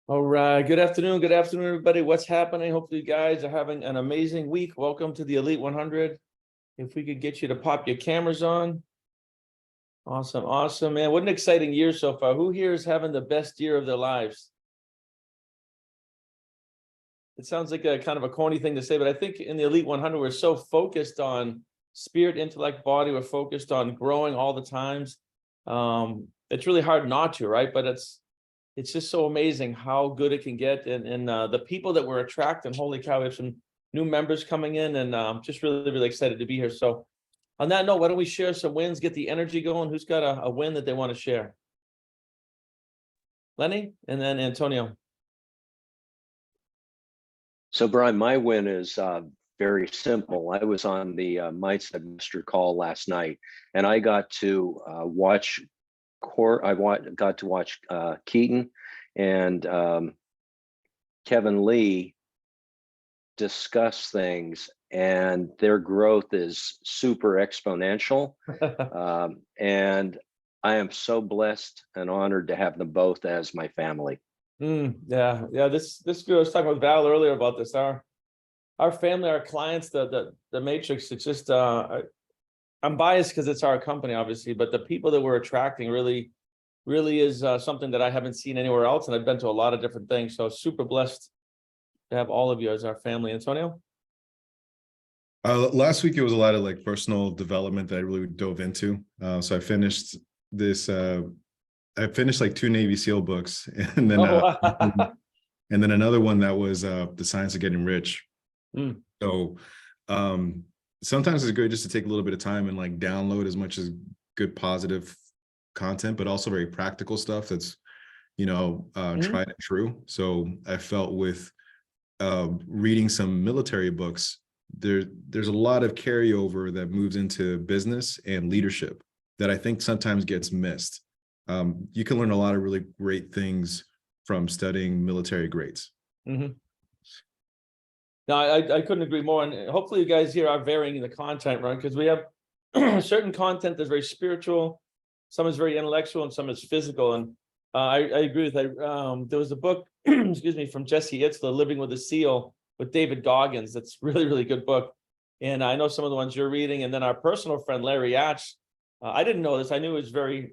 All right. Good afternoon. Good afternoon, everybody. What's happening? Hopefully, you guys are having an amazing week. Welcome to the Elite 100. If we could get you to pop your cameras on. Awesome. Awesome, man. What an exciting year so far. Who here is having the best year of their lives? It sounds like a kind of a corny thing to say, but I think in the Elite 100, we're so focused on spirit, intellect, body. We're focused on growing all the times. It's really hard not to, right? But it's just so amazing how good it can get, and the people that we're attracting. Holy cow, we have some new members coming in, and just really excited to be here. So on that note, why don't we share some wins, get the energy going? Who's got a win that they want to share? Lenny, and then Antonio. So Brian, my win is very simple. I was on the Mindset Master call last night, and I got to watch Keaton and Kevin Lee discuss things, and their growth is super exponential. And I am so blessed and honored to have them both as my family. Yeah. This girl was talking with Val earlier about this. Our family, our clients, the matrix. It's just I'm biased because it's our company, obviously, but the people that we're attracting really is something that I haven't seen anywhere else, and I've been to a lot of different things. So super blessed to have all of you as our family. Antonio? Last week, it was a lot of like personal development that I really dove into. So I finished like 2 Navy SEAL books, and then and then another one that was The Science of Getting Rich. So sometimes it's good just to take a little bit of time and like download as much as good positive content, but also very practical stuff that's tried and true. So I felt with reading some military books, there's a lot of carryover that moves into business and leadership that I think sometimes gets missed. You can learn a lot of really great things from studying military greats. No, I couldn't agree more. And hopefully you guys here are varying the content, right? Because we have certain content that's very spiritual, some is very intellectual, and some is physical. And I agree with that. There was a book, excuse me, from Jesse Itzler, Living with a SEAL, with David Goggins. That's really good book. And I know some of the ones you're reading. And then our personal friend, Larry Yatch, I didn't know this. I knew he was very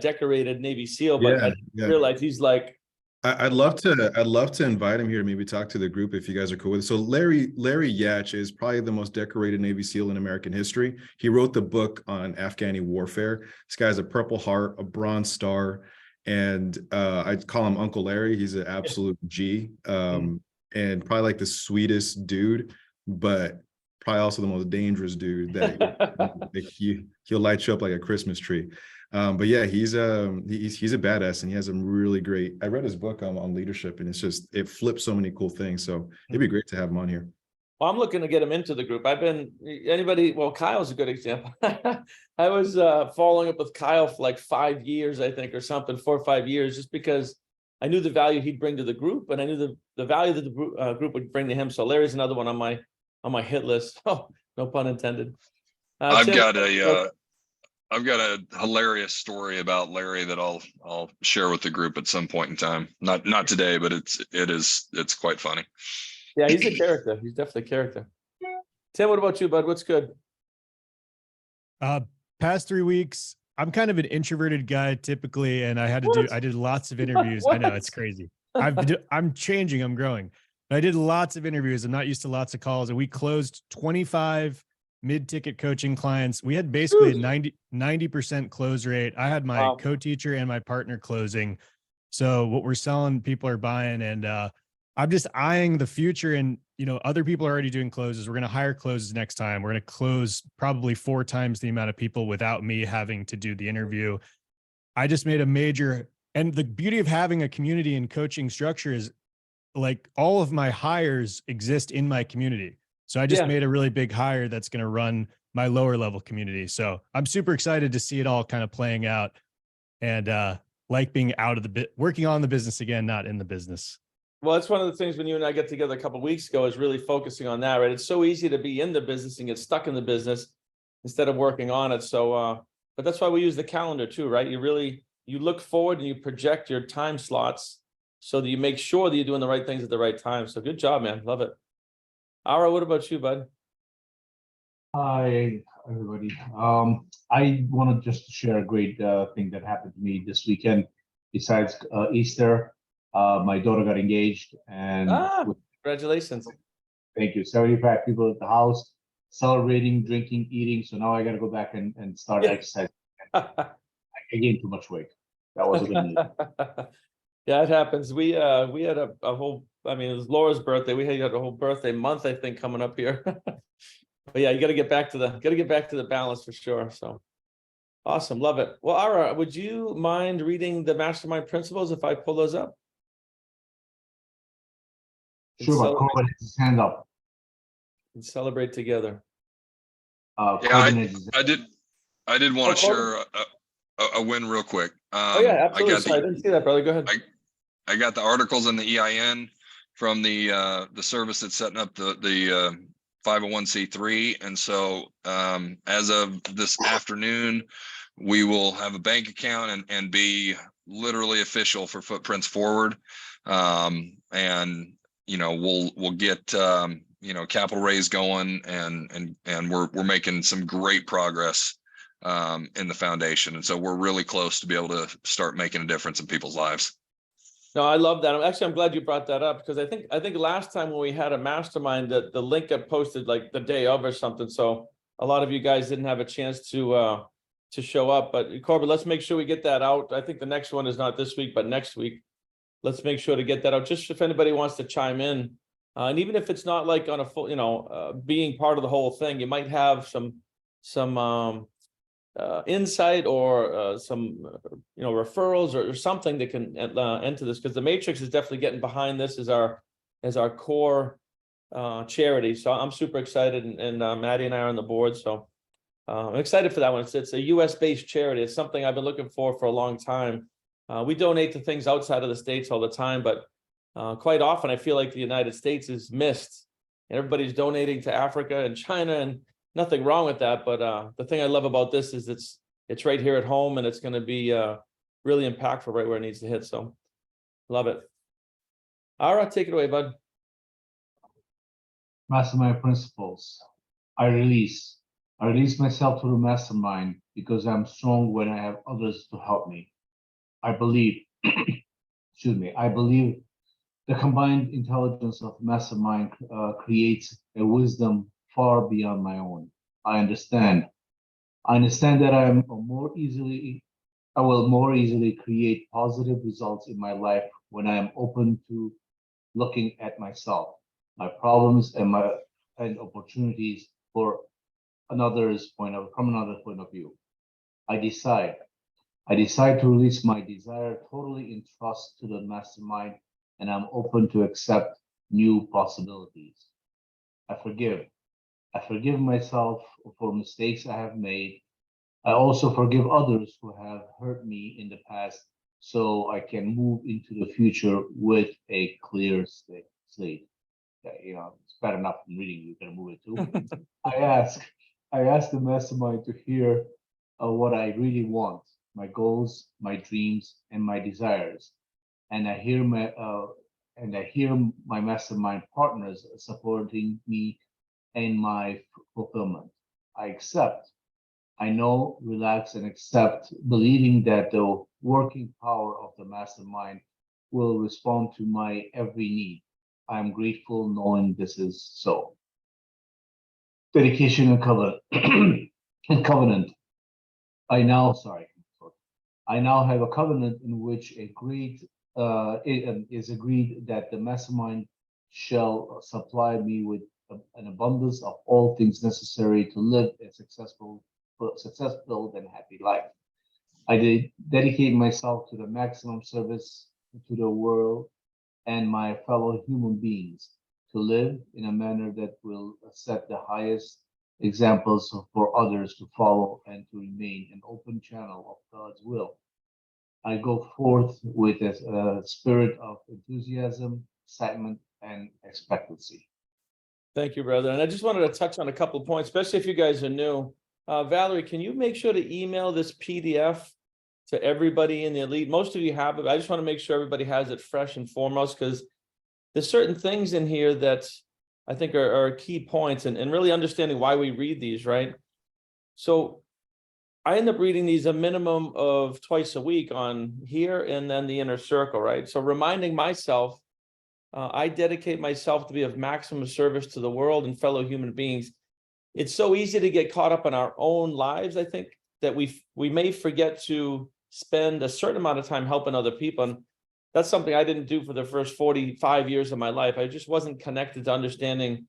decorated Navy SEAL, but I didn't realize he's like, I'd love to invite him here to maybe talk to the group if you guys are cool with it. So Larry Yatch is probably the most decorated Navy SEAL in American history. He wrote the book on Afghani warfare. This guy has a Purple Heart, a Bronze Star, and I call him Uncle Larry. He's an absolute G, and probably like the sweetest dude, but probably also the most dangerous dude that he'll light you up like a Christmas tree. But yeah, he's a badass, and he has some really great. I read his book on leadership, and it flips so many cool things. So it'd be great to have him on here. Well, I'm looking to get him into the group. Kyle's a good example. I was following up with Kyle for like 5 years, I think, or something, 4 or 5 years, just because I knew the value he'd bring to the group, and I knew the value that the group would bring to him. So Larry's another one on my hit list. Oh, no pun intended. I've got a hilarious story about Larry that I'll share with the group at some point in time. Not today, but it's quite funny. Yeah, he's a character. He's definitely a character. Tim, what about you, bud? What's good? Past 3 weeks, I'm kind of an introverted guy typically, and I did lots of interviews. I know, it's crazy. I'm changing, I'm growing. But I did lots of interviews. I'm not used to lots of calls, and we closed 25 mid-ticket coaching clients. We had basically 90% close rate. I had my co-teacher and my partner closing. So what we're selling, people are buying, and I'm just eyeing the future. And other people are already doing closes. We're going to hire closes next time. We're going to close probably 4 times the amount of people without me having to do the interview. I just made a major, and the beauty of having a community and coaching structure is like all of my hires exist in my community. So I just made a really big hire that's going to run my lower level community. So I'm super excited to see it all kind of playing out, and like being out of working on the business again, not in the business. Well, that's one of the things when you and I get together a couple of weeks ago, is really focusing on that, right? It's so easy to be in the business and get stuck in the business instead of working on it. So, but that's why we use the calendar too, right? You you look forward and you project your time slots so that you make sure that you're doing the right things at the right time. So good job, man. Love it. Ara, what about you, bud? Hi, everybody. I wanted just to share a great thing that happened to me this weekend. Besides Easter, my daughter got engaged, and Congratulations. thank you. 75 people at the house celebrating, drinking, eating. So now I got to go back and start exercising. I gained too much weight. That was a good news. Yeah, it happens. We had a whole, I mean, it was Laura's birthday. We had a whole birthday month, I think, coming up here. But yeah, you got to get back to the balance for sure. So awesome. Love it. Well, Ara, would you mind reading the Mastermind principles if I pull those up? Sure, but Corbin has his hand up. And celebrate together. Yeah, I did want to Corbin? share a win real quick. Oh yeah, absolutely. I didn't see that, brother. Go ahead. I got the articles in the EIN from the service that's setting up the 501c3, and so as of this afternoon, we will have a bank account and be literally official for Footprints Forward, and we'll get capital raise going, and we're making some great progress in the foundation, and so we're really close to be able to start making a difference in people's lives. No, I love that. I'm glad you brought that up, because I think last time when we had a mastermind, that the link got posted like the day of or something. So a lot of you guys didn't have a chance to show up. But Corbin, let's make sure we get that out. I think the next one is not this week, but next week. Let's make sure to get that out, just if anybody wants to chime in. And even if it's not like on a full, being part of the whole thing, you might have some insight or some referrals or something that can enter this, because the Matrix is definitely getting behind this as our core charity. So I'm super excited, and Maddie and I are on the board, so I'm excited for that one. It's a US based charity. It's something I've been looking for a long time. We donate to things outside of the States all the time, but quite often I feel like the United States is missed. Everybody's donating to Africa and China, and nothing wrong with that, but the thing I love about this is it's right here at home, and it's going to be really impactful right where it needs to hit. So love it. Ara, take it away, bud. Mastermind principles. I release myself to the mastermind because I'm strong when I have others to help me. I believe, I believe the combined intelligence of mastermind creates a wisdom far beyond my own. I understand that I will more easily create positive results in my life when I am open to looking at myself, my problems, and opportunities from another point of view. I decide to release my desire totally in trust to the mastermind, and I'm open to accept new possibilities. I forgive myself for mistakes I have made. I also forgive others who have hurt me in the past, so I can move into the future with a clear slate. It's bad enough in reading, you can move it too. I ask the mastermind to hear what I really want, my goals, my dreams, and my desires. And I hear my mastermind partners supporting me in my fulfillment. I know, relax, and accept, believing that the working power of the mastermind will respond to my every need. I am grateful knowing this is so. Dedication and covenant. I now have a covenant in which it is agreed that the mastermind shall supply me with an abundance of all things necessary to live a successful and happy life. I dedicate myself to the maximum service to the world and my fellow human beings, to live in a manner that will set the highest examples for others to follow, and to remain an open channel of God's will. I go forth with a spirit of enthusiasm, excitement, and expectancy. Thank you, brother. And I just wanted to touch on a couple of points, especially if you guys are new. Valerie, can you make sure to email this PDF to everybody in the elite. Most of you have it. I just want to make sure everybody has it fresh and foremost, because there's certain things in here that I think are key points, and really understanding why we read these, right? So I end up reading these a minimum of twice a week on here and then the inner circle, right? So reminding myself, I dedicate myself to be of maximum service to the world and fellow human beings. It's so easy to get caught up in our own lives, I think, that we may forget to spend a certain amount of time helping other people. And that's something I didn't do for the first 45 years of my life. I just wasn't connected to understanding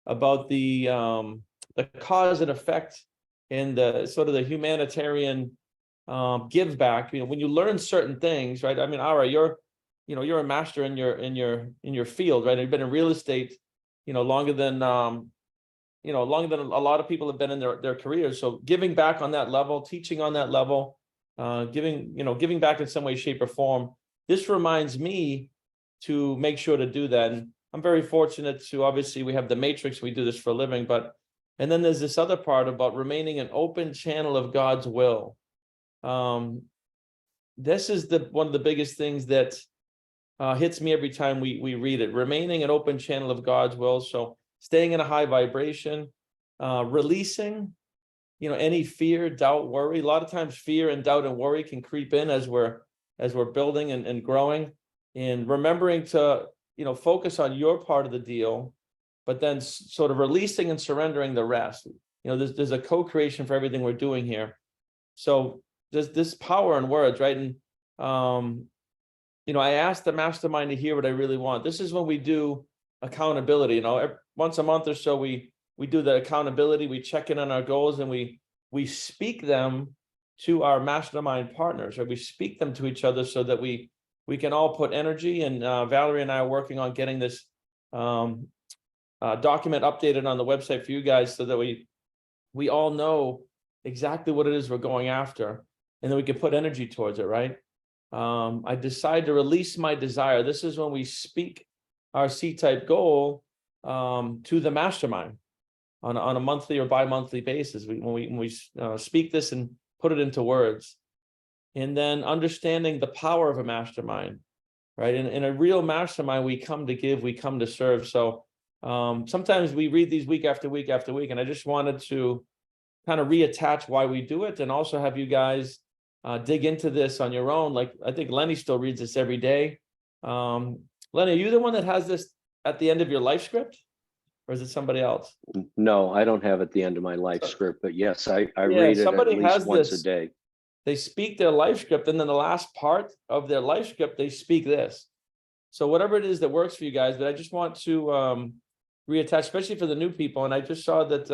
about the cause and effect and the sort of the humanitarian give back. You know, when you learn certain things, right? I mean, all right, you're a master in your field, right? You've been in real estate, longer than longer than a lot of people have been in their careers. So giving back on that level, teaching on that level, giving back in some way, shape, or form. This reminds me to make sure to do that. And I'm very fortunate to, obviously, we have the matrix, we do this for a living, and then there's this other part about remaining an open channel of God's will. This is one of the biggest things that hits me every time we read it, remaining an open channel of God's will. So staying in a high vibration, releasing, any fear, doubt, worry. A lot of times fear and doubt and worry can creep in as we're building and growing, and remembering to, focus on your part of the deal, but then sort of releasing and surrendering the rest. There's a co-creation for everything we're doing here. So there's this power in words, right? And, I asked the mastermind to hear what I really want. This is when we do accountability. Once a month or so, we do the accountability. We check in on our goals, and we speak them to our mastermind partners, or we speak them to each other, so that we can all put energy. And Valerie and I are working on getting this document updated on the website for you guys, so that we all know exactly what it is we're going after, and then we can put energy towards it, right? I decide to release my desire. This is when we speak our C-type goal to the mastermind on a monthly or bi-monthly basis. When we speak this and put it into words, and then understanding the power of a mastermind, right? In a real mastermind, we come to give, we come to serve. So sometimes we read these week after week after week, and I just wanted to kind of reattach why we do it, and also have you guys dig into this on your own. Like, I think Lenny still reads this every day. Lenny, are you the one that has this at the end of your life script, or is it somebody else? No, I don't have at the end of my life script, but yes, I read it at least once a day. They speak their life script, and then the last part of their life script, they speak this. So whatever it is that works for you guys, but I just want to reattach, especially for the new people. And I just saw that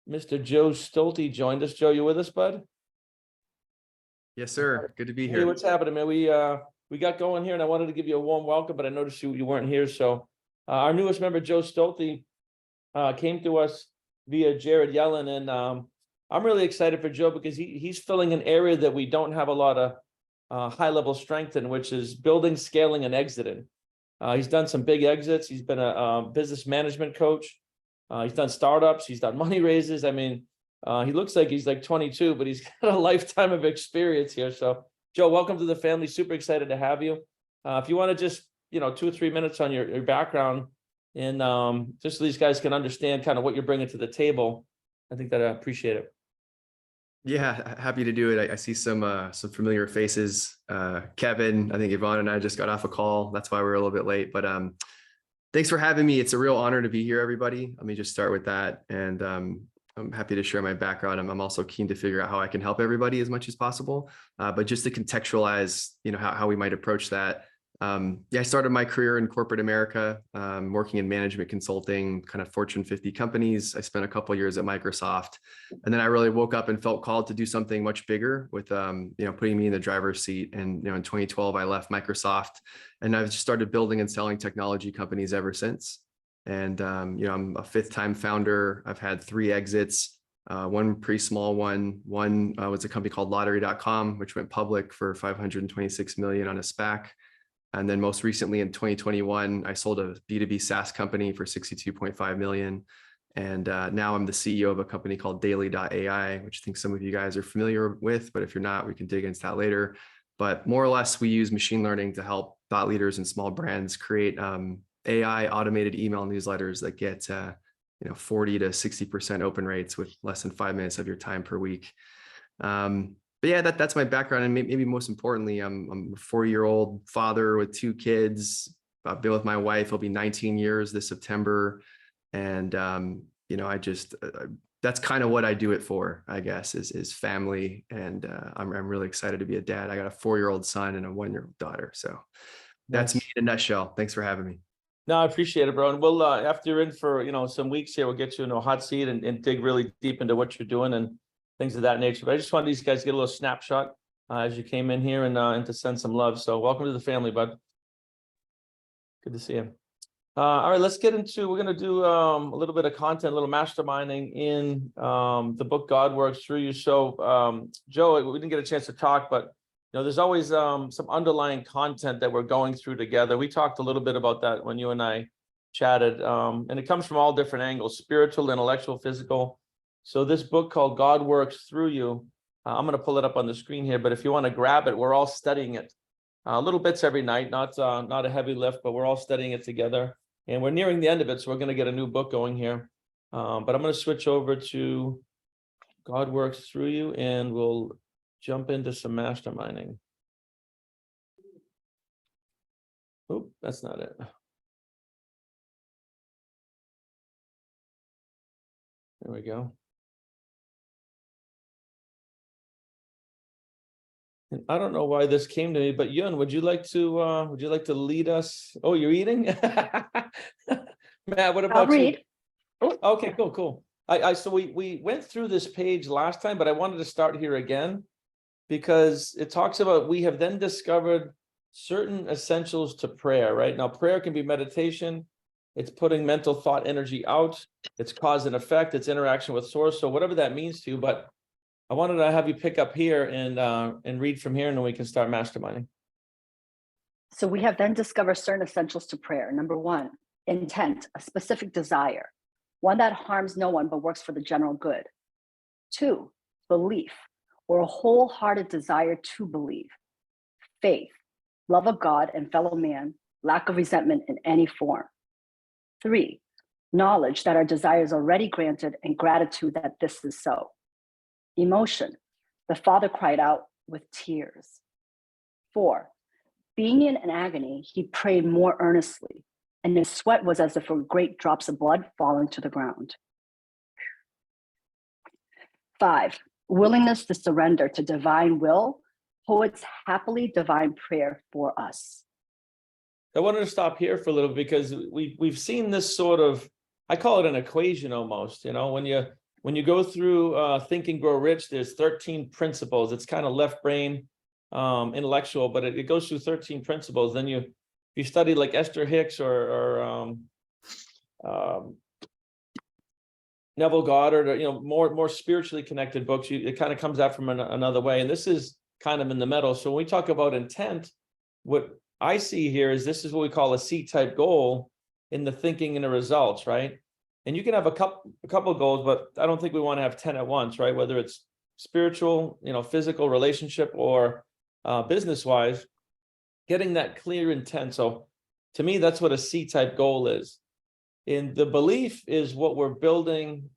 Mr. Joe Stolte joined us. Joe, you with us, bud? Yes, sir. Good to be Hey, here. what's happening, man? We got going here, and I wanted to give you a warm welcome, but I noticed you weren't here. So our newest member, Joe Stolte, came to us via Jared Yellen, and I'm really excited for Joe, because he's filling an area that we don't have a lot of high-level strength in, which is building, scaling, and exiting. He's done some big exits. He's been a business management coach. He's done startups. He's done money raises. I mean, he looks like he's like 22, but he's got a lifetime of experience here. So, Joe, welcome to the family. Super excited to have you. If you want to just, 2 or 3 minutes on your background, and just so these guys can understand kind of what you're bringing to the table, I think that I appreciate it. Yeah, happy to do it. I see some familiar faces. Kevin, I think Yvonne and I just got off a call. That's why we're a little bit late. But thanks for having me. It's a real honor to be here, everybody. Let me just start with that. And I'm happy to share my background. I'm also keen to figure out how I can help everybody as much as possible. But just to contextualize, how we might approach that. I started my career in corporate America, working in management consulting, kind of Fortune 50 companies. I spent a couple of years at Microsoft, and then I really woke up and felt called to do something much bigger with, putting me in the driver's seat. And, in 2012, I left Microsoft, and I've just started building and selling technology companies ever since. And, I'm a 5th-time founder. I've had 3 exits, one pretty small one. One was a company called lottery.com, which went public for $526 million on a SPAC. And then most recently in 2021, I sold a B2B SaaS company for $62.5 million. And now I'm the CEO of a company called Daily.ai, which I think some of you guys are familiar with, but if you're not, we can dig into that later. But more or less, we use machine learning to help thought leaders and small brands create AI automated email newsletters that get 40 to 60% open rates with less than 5 minutes of your time per week. But yeah, that's my background. And maybe most importantly, I'm a 4-year-old father with 2 kids. I've been with my wife. It'll be 19 years this September. And, that's kind of what I do it for, I guess, is family. And I'm really excited to be a dad. I got a 4-year-old son and a 1-year-old daughter. So that's me in a nutshell. Thanks for having me. No, I appreciate it, bro. And we'll, after you're in for, some weeks here, we'll get you in a hot seat and dig really deep into what you're doing and things of that nature. But I just wanted these guys to get a little snapshot as you came in here and to send some love. So welcome to the family, bud. Good to see you. All right, let's get into, we're going to do a little bit of content, a little masterminding in the book, God Works Through You. So Joe, we didn't get a chance to talk, but there's always some underlying content that we're going through together. We talked a little bit about that when you and I chatted, and it comes from all different angles: spiritual, intellectual, physical. So this book called God Works Through You, I'm going to pull it up on the screen here, but if you want to grab it, we're all studying it. Little bits every night, not a heavy lift, but we're all studying it together. And we're nearing the end of it, so we're going to get a new book going here. But I'm going to switch over to God Works Through You, and we'll jump into some masterminding. Oh, that's not it. There we go. And I don't know why this came to me, but Yun, would you like to lead us? Oh, you're eating? Matt, what about I'll read. you? Okay, cool. So we went through this page last time, but I wanted to start here again because it talks about we have then discovered certain essentials to prayer, right? Now, prayer can be meditation. It's putting mental thought energy out. It's cause and effect. It's interaction with source. So whatever that means to you, but I wanted to have you pick up here and read from here, and then we can start masterminding. So we have then discovered certain essentials to prayer. Number 1, intent, a specific desire, one that harms no one but works for the general good. 2, belief, or a wholehearted desire to believe. Faith, love of God and fellow man, lack of resentment in any form. 3, knowledge that our desire is already granted and gratitude that this is so. Emotion, the father cried out with tears. 4, being in an agony, he prayed more earnestly, and his sweat was as if were great drops of blood falling to the ground. 5, willingness to surrender to divine will, poets happily divine prayer for us. I wanted to stop here for a little because we've seen this sort of, I call it an equation almost, when you go through Think and Grow Rich, there's 13 principles. It's kind of left brain intellectual, but it goes through 13 principles. Then you study like Esther Hicks or Neville Goddard, or more spiritually connected books, it kind of comes out from another way. And this is kind of in the middle. So when we talk about intent, what I see here is this is what we call a C-type goal in the thinking and the results, right? And you can have a couple of goals, but I don't think we want to have 10 at once, right? Whether it's spiritual, physical, relationship, or business-wise, getting that clear intent. So to me, that's what a C-type goal is. And the belief is what we're building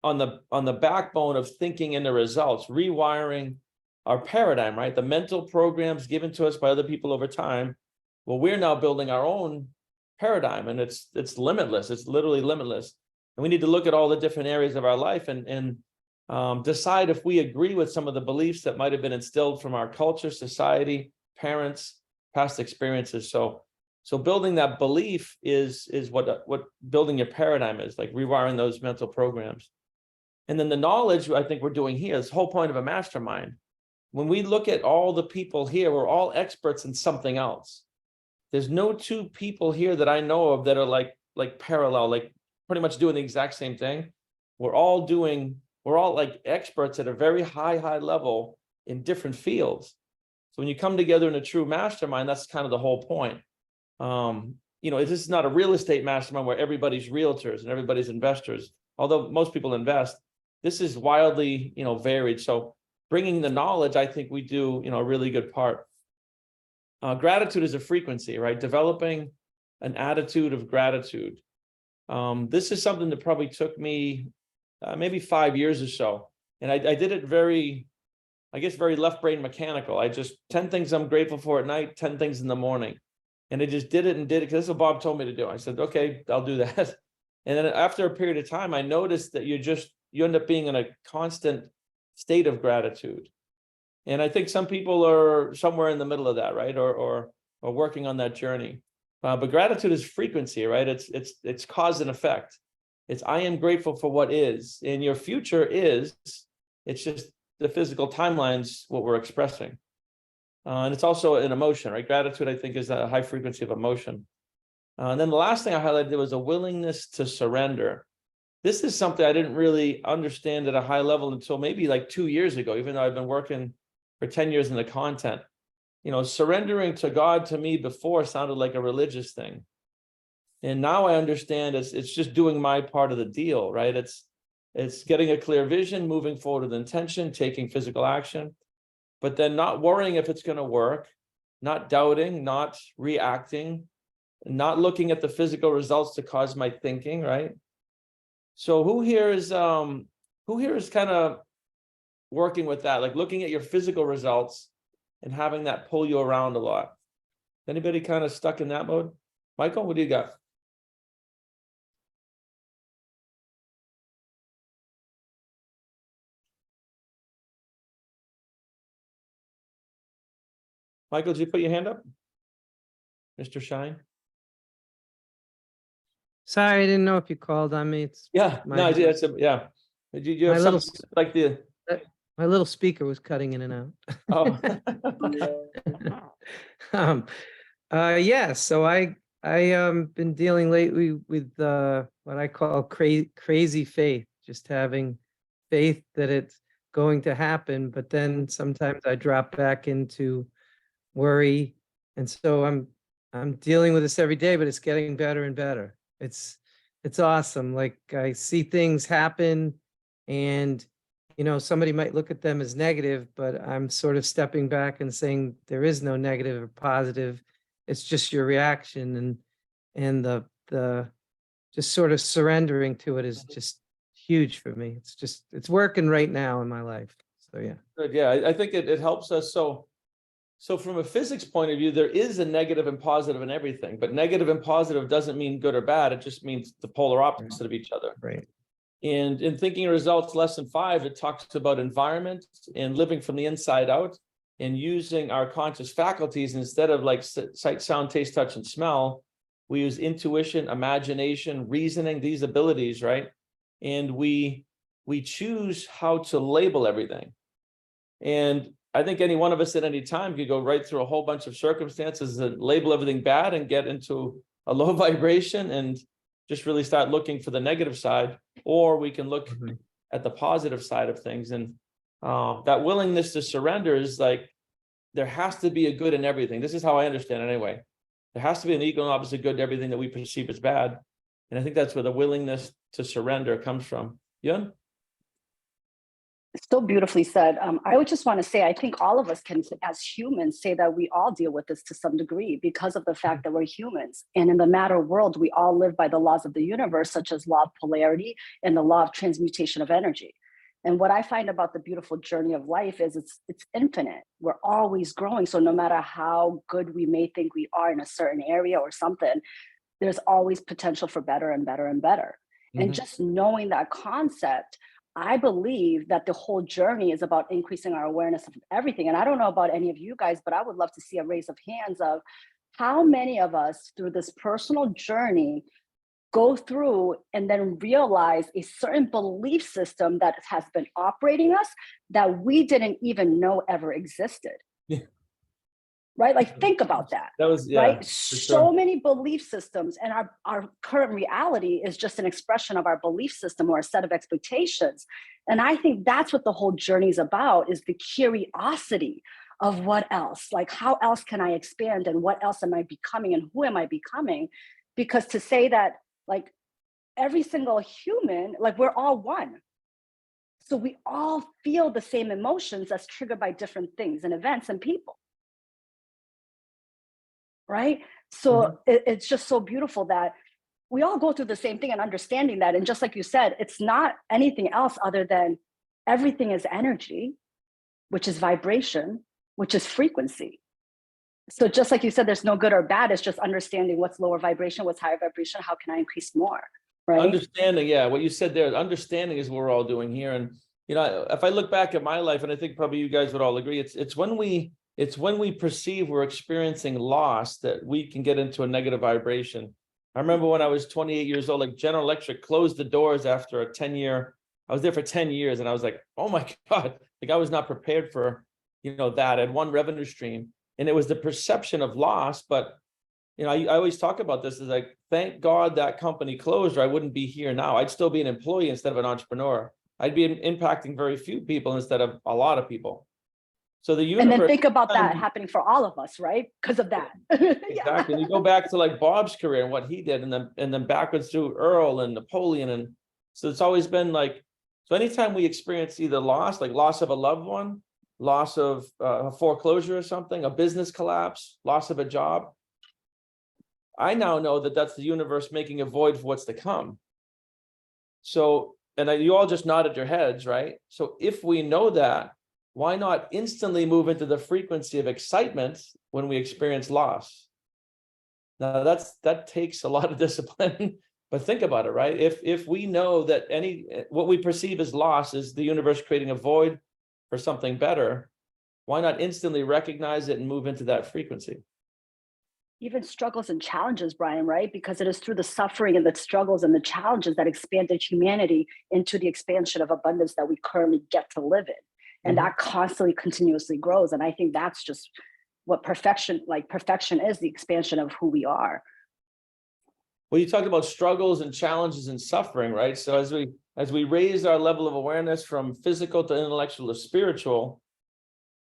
on the backbone of thinking and the results, rewiring our paradigm, right? The mental programs given to us by other people over time. Well, we're now building our own paradigm, and it's limitless. It's literally limitless. And we need to look at all the different areas of our life and decide if we agree with some of the beliefs that might have been instilled from our culture, society, parents, past experiences. So building that belief is what building your paradigm is, like rewiring those mental programs. And then the knowledge, I think we're doing here, is the whole point of a mastermind. When we look at all the people here, we're all experts in something else. There's no 2 people here that I know of that are like parallel, like pretty much doing the exact same thing. We're all like experts at a very high level in different fields. So when you come together in a true mastermind, that's kind of the whole point. This is not a real estate mastermind where everybody's realtors and everybody's investors. although most people invest, this is wildly, varied. So bringing the knowledge, I think we do, a really good part. Gratitude is a frequency, right? Developing an attitude of gratitude. This is something that probably took me maybe 5 years or so. And I did it very left brain mechanical. I just 10 things I'm grateful for at night, 10 things in the morning. And I just did it because this is what Bob told me to do. I said, okay, I'll do that. And then after a period of time, I noticed that you end up being in a constant state of gratitude. And I think some people are somewhere in the middle of that, right? Or working on that journey. But gratitude is frequency, right? It's cause and effect. It's I am grateful for what is, and your future is. It's just the physical timeline's what we're expressing. And it's also an emotion, right? Gratitude, I think, is a high frequency of emotion. And then the last thing I highlighted was a willingness to surrender. This is something I didn't really understand at a high level until maybe like 2 years ago, even though I've been working for 10 years in the content. Surrendering to God to me before sounded like a religious thing. And now I understand it's just doing my part of the deal, right? It's getting a clear vision, moving forward with intention, taking physical action, but then not worrying if it's going to work, not doubting, not reacting, not looking at the physical results to cause my thinking, right? So who here is kind of working with that, like looking at your physical results and having that pull you around a lot? Anybody kind of stuck in that mode? Michael, what do you got? Michael, did you put your hand up? Mr. Shine? Sorry, I didn't know if you called on me. It's Yeah, my, no, I did. Yeah. You My have little something like the, my little speaker was cutting in and out. oh. Yeah, so I been dealing lately with what I call crazy faith, just having faith that it's going to happen, but then sometimes I drop back into worry, and so I'm dealing with this every day, but it's getting better and better. It's awesome. Like I see things happen, and somebody might look at them as negative, but I'm sort of stepping back and saying there is no negative or positive. It's just your reaction, and the just sort of surrendering to it is just huge for me. It's working right now in my life. So yeah. Good. Yeah, I think it helps us. So from a physics point of view, there is a negative and positive in everything, but negative and positive doesn't mean good or bad. It just means the polar opposite of each other. Right. And in Thinking Results Lesson 5, it talks about environment and living from the inside out and using our conscious faculties instead of like sight, sound, taste, touch, and smell. We use intuition, imagination, reasoning, these abilities, right? And we choose how to label everything. And I think any one of us at any time could go right through a whole bunch of circumstances and label everything bad and get into a low vibration and just really start looking for the negative side, or we can look at the positive side of things. And that willingness to surrender is like, there has to be a good in everything. This is how I understand it anyway. There has to be an equal and opposite good to everything that we perceive as bad. And I think that's where the willingness to surrender comes from. Yun? So beautifully said. I would just want to say, I think all of us can, as humans, say that we all deal with this to some degree because of the fact that we're humans. And in the matter world, we all live by the laws of the universe, such as law of polarity and the law of transmutation of energy. And what I find about the beautiful journey of life is it's infinite. We're always growing. So no matter how good we may think we are in a certain area or something, there's always potential for better and better and better. And just knowing that concept, I believe that the whole journey is about increasing our awareness of everything. And I don't know about any of you guys, but I would love to see a raise of hands of how many of us through this personal journey go through and then realize a certain belief system that has been operating us that we didn't even know ever existed. Yeah. Right? Like, think about that. That was, yeah, right? So many belief systems, and our current reality is just an expression of our belief system or a set of expectations. And I think that's what the whole journey is about, is the curiosity of what else, like how else can I expand, and what else am I becoming, and who am I becoming? Because to say that like every single human, like we're all one. So we all feel the same emotions that's triggered by different things and events and people. Right? So it's just so beautiful that we all go through the same thing and understanding that. And just like you said, it's not anything else other than everything is energy, which is vibration, which is frequency. So just like you said, there's no good or bad. It's just understanding what's lower vibration, what's higher vibration. How can I increase more? Right. Understanding. Yeah. What you said there, understanding is what we're all doing here. And, you know, if I look back at my life, and I think probably you guys would all agree, it's when we perceive we're experiencing loss that we can get into a negative vibration. I remember when I was 28 years old, like General Electric closed the doors after a 10-year, I was there for 10 years and I was like, oh my God, like I was not prepared for, you know, that. I had one revenue stream and it was the perception of loss. But, you know, I always talk about this is like, thank God that company closed or I wouldn't be here now. I'd still be an employee instead of an entrepreneur. I'd be impacting very few people instead of a lot of people. So the universe. And then think about that happening for all of us, right? Because of that. Exactly. And you go back to like Bob's career and what he did, and then backwards through Earl and Napoleon. And so it's always been like, so anytime we experience either loss, like loss of a loved one, loss of a foreclosure or something, a business collapse, loss of a job, I now know that that's the universe making a void for what's to come. So, and you all just nodded your heads, right? So if we know that, why not instantly move into the frequency of excitement when we experience loss? Now that takes a lot of discipline, but think about it, right? If we know that what we perceive as loss is the universe creating a void for something better, why not instantly recognize it and move into that frequency? Even struggles and challenges, Brian, right? Because it is through the suffering and the struggles and the challenges that expanded humanity into the expansion of abundance that we currently get to live in. And that constantly, continuously grows. And I think that's just what perfection is, the expansion of who we are. Well, you talked about struggles and challenges and suffering, right? So as we raise our level of awareness from physical to intellectual to spiritual,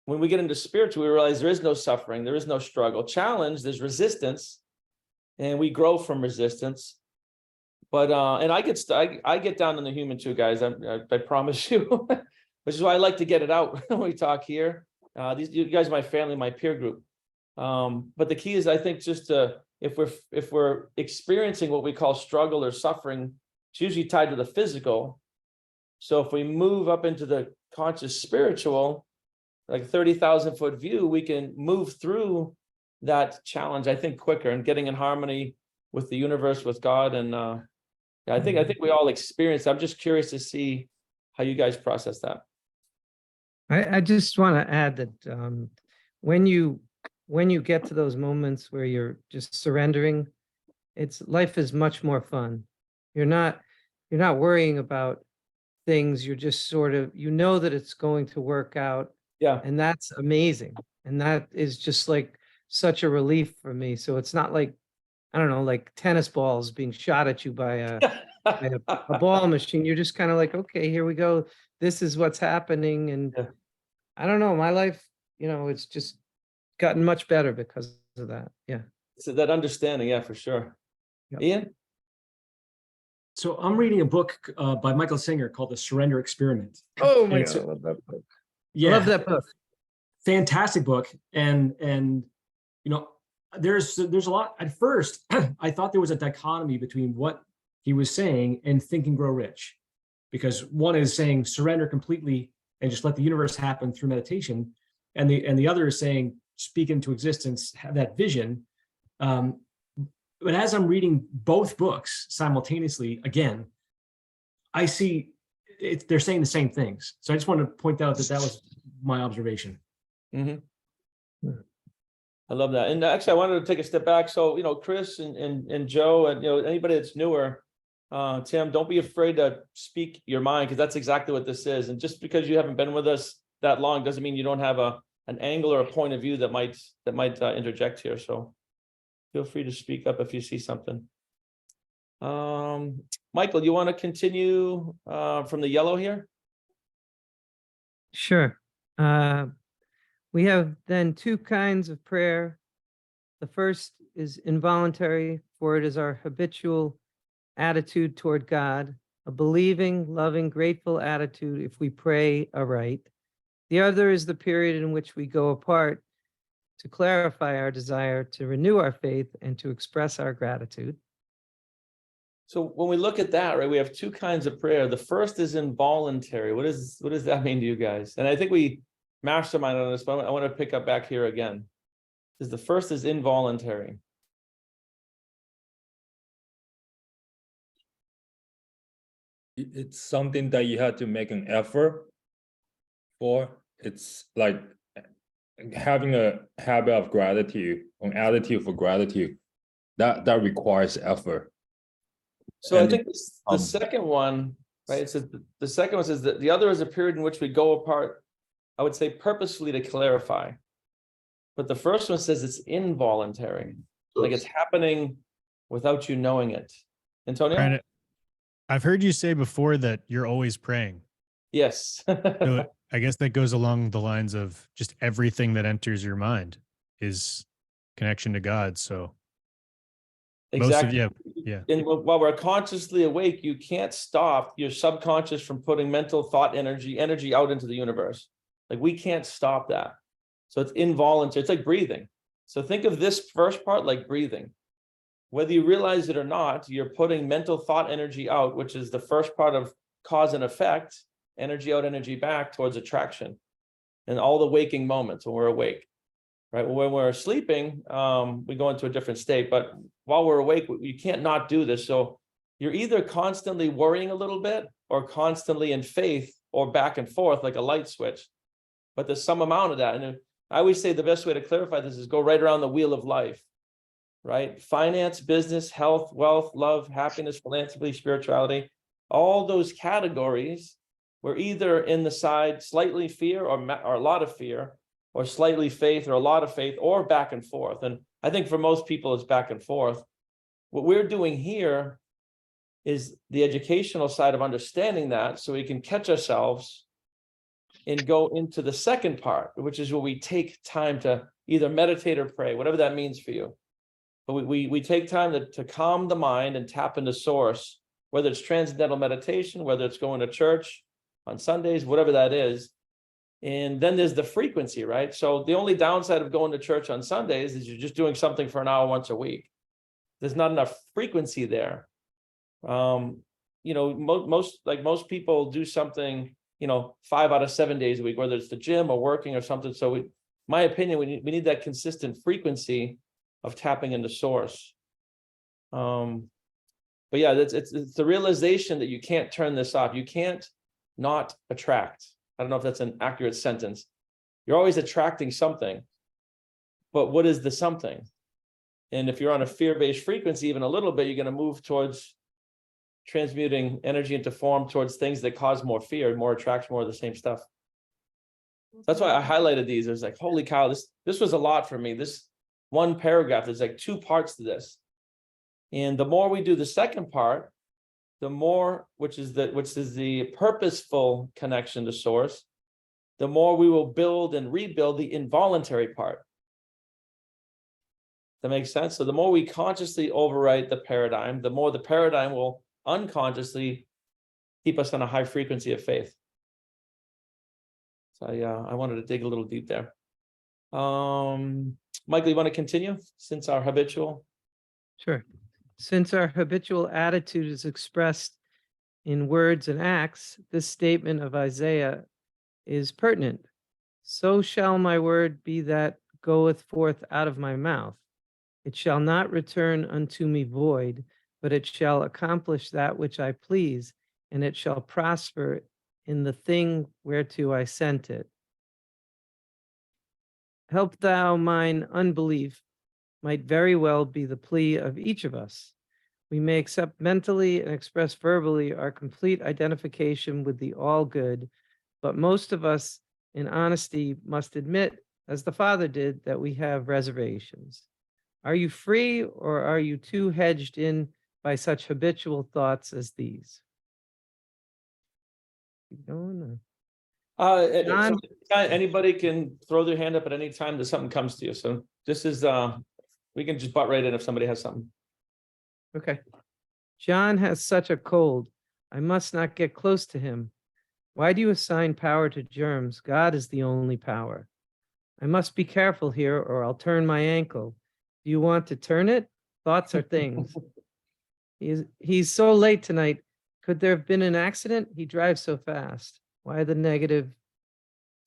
when we get into spiritual, we realize there is no suffering, there is no struggle. Challenge, there's resistance, and we grow from resistance. But and I get down on the human too, guys. I promise you. Which is why I like to get it out when we talk here. You guys are my family, my peer group. But the key is, I think, just if we're experiencing what we call struggle or suffering, it's usually tied to the physical. So if we move up into the conscious spiritual, like 30,000 foot view, we can move through that challenge, I think, quicker and getting in harmony with the universe, with God. And I think we all experience. I'm just curious to see how you guys process that. I just want to add that when you get to those moments where you're just surrendering, life is much more fun. You're not worrying about things. You're just sort of, you know that it's going to work out. Yeah. And that's amazing. And that is just like such a relief for me. So it's not like, I don't know, like tennis balls being shot at you by a ball machine. You're just kind of like, okay, here we go. This is what's happening. And I don't know, my life, you know, it's just gotten much better because of that. Yeah. So that understanding, yeah, for sure. Yep. Ian? So I'm reading a book by Michael Singer called The Surrender Experiment. Oh my God, I love that book. Yeah, I love that book. Fantastic book. And you know, there's a lot. At first, I thought there was a dichotomy between what he was saying and Think and Grow Rich, because one is saying surrender completely and just let the universe happen through meditation, and the other is saying speak into existence, have that vision. But as I'm reading both books simultaneously again, I see they're saying the same things. So I just wanted to point out that was my observation. Mm-hmm. I love that. And actually, I wanted to take a step back. So, you know, Chris and Joe, and, you know, anybody that's newer, Tim, don't be afraid to speak your mind, because that's exactly what this is. And just because you haven't been with us that long doesn't mean you don't have an angle or a point of view that might interject here. So feel free to speak up if you see something. Michael, you want to continue from the yellow here? Sure. We have then two kinds of prayer. The first is involuntary, for it is our habitual attitude toward God, a believing, loving, grateful attitude if we pray aright. The other is the period in which we go apart to clarify our desire to renew our faith and to express our gratitude. So when we look at that, right, we have two kinds of prayer. The first is involuntary. What does that mean to you guys? And I think we mastermind on this, but I want to pick up back here again. Because the first is involuntary. It's something that you have to make an effort for. It's like having a habit of gratitude, an attitude for gratitude. That requires effort. So And I think the second one, right? It says the second one says that the other is a period in which we go apart, I would say purposefully to clarify. But the first one says it's involuntary, like it's happening without you knowing it. Antonio? Brian, I've heard you say before that you're always praying. Yes. So I guess that goes along the lines of just everything that enters your mind is connection to God. So Exactly. most of yeah. And while we're consciously awake, you can't stop your subconscious from putting mental thought energy out into the universe. Like we can't stop that. So it's involuntary. It's like breathing. So think of this first part like breathing. Whether you realize it or not, you're putting mental thought energy out, which is the first part of cause and effect, energy out, energy back towards attraction. And all the waking moments when we're awake. Right. When we're sleeping, we go into a different state. But while we're awake, you can't not do this. So you're either constantly worrying a little bit or constantly in faith or back and forth like a light switch. But there's some amount of that. And I always say the best way to clarify this is go right around the wheel of life. Right. Finance, business, health, wealth, love, happiness, philanthropy, spirituality, all those categories, we're either in the side slightly fear or a lot of fear, or slightly faith or a lot of faith, or back and forth. And I think for most people, it's back and forth. What we're doing here is the educational side of understanding that so we can catch ourselves and go into the second part, which is where we take time to either meditate or pray, whatever that means for you. But we take time to calm the mind and tap into source, whether it's transcendental meditation, whether it's going to church on Sundays, whatever that is. And then there's the frequency, right? So the only downside of going to church on Sundays is you're just doing something for an hour once a week. There's not enough frequency there. Most people do something, 5 out of 7 days a week, whether it's the gym or working or something. So my opinion, we need that consistent frequency of tapping into source. But yeah, it's the realization that you can't turn this off. You can't not attract. I don't know if that's an accurate sentence. You're always attracting something, but what is the something? And if you're on a fear-based frequency, even a little bit, you're going to move towards transmuting energy into form towards things that cause more fear, more attraction, more of the same stuff. That's why I highlighted these. It was like, holy cow, this was a lot for me. This one paragraph, there's like 2 parts to this. And the more we do the second part, the more, which is the purposeful connection to source, the more we will build and rebuild the involuntary part. That makes sense? So the more we consciously overwrite the paradigm, the more the paradigm will unconsciously keep us on a high frequency of faith. So yeah, I wanted to dig a little deep there. Michael, you want to continue since our habitual? Sure. Since our habitual attitude is expressed in words and acts, this statement of Isaiah is pertinent. So shall my word be that goeth forth out of my mouth. It shall not return unto me void, but it shall accomplish that which I please, and it shall prosper in the thing whereto I sent it. Help thou mine unbelief might very well be the plea of each of us. We may accept mentally and express verbally our complete identification with the all good, but most of us in honesty must admit, as the Father did, that we have reservations. Are you free, or are you too hedged in by such habitual thoughts as these? Keep going, John? Anybody can throw their hand up at any time that something comes to you. So this is we can just butt right in if somebody has something. Okay. John has such a cold. I must not get close to him. Why do you assign power to germs? God is the only power. I must be careful here or I'll turn my ankle. Do you want to turn it? Thoughts are things. He's so late tonight. Could there have been an accident? He drives so fast. Why the negative?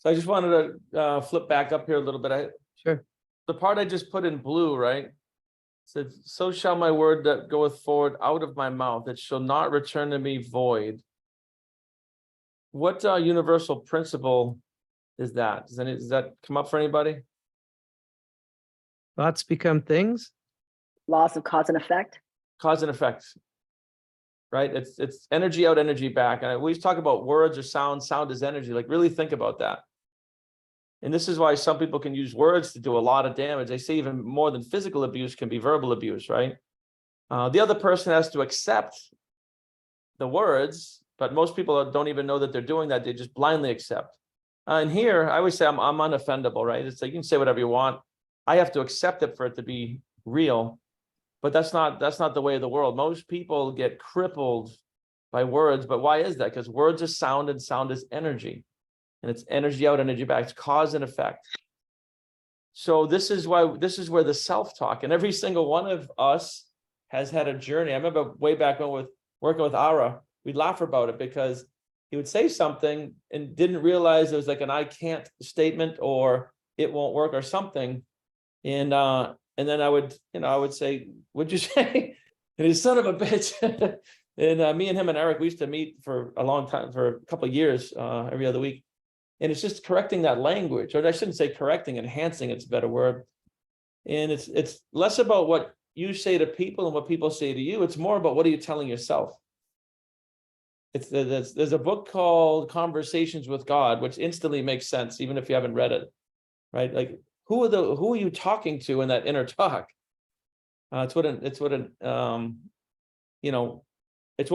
So I just wanted to flip back up here a little bit. Sure. The part I just put in blue, right? Said, so shall my word that goeth forward out of my mouth, it shall not return to me void. What universal principle is that? Does that come up for anybody? Thoughts become things. Laws of cause and effect. Cause and effect, right? It's energy out, energy back. And we always talk about words or sound. Sound is energy. Like, really think about that. And this is why some people can use words to do a lot of damage. They say even more than physical abuse can be verbal abuse, right? The other person has to accept the words, but most people don't even know that they're doing that. They just blindly accept. And here, I always say I'm unoffendable, right? It's like you can say whatever you want. I have to accept it for it to be real. But that's not the way of the world. Most people get crippled by words. But why is that? Because words are sound and sound is energy. And it's energy out, energy back. It's cause and effect. So this is where the self-talk, and every single one of us has had a journey. I remember way back when working with Ara, we'd laugh about it because he would say something and didn't realize it was like an I can't statement or it won't work or something. And then I would say, what'd you say? And he's son of a bitch. And me and him and Eric, we used to meet for a long time, for a couple of years, every other week. And it's just correcting that language, or I shouldn't say correcting, enhancing, it's a better word. And it's less about what you say to people and what people say to you. It's more about what are you telling yourself. There's a book called Conversations with God, which instantly makes sense, even if you haven't read it, right? Like, who are you talking to in that inner talk? It's what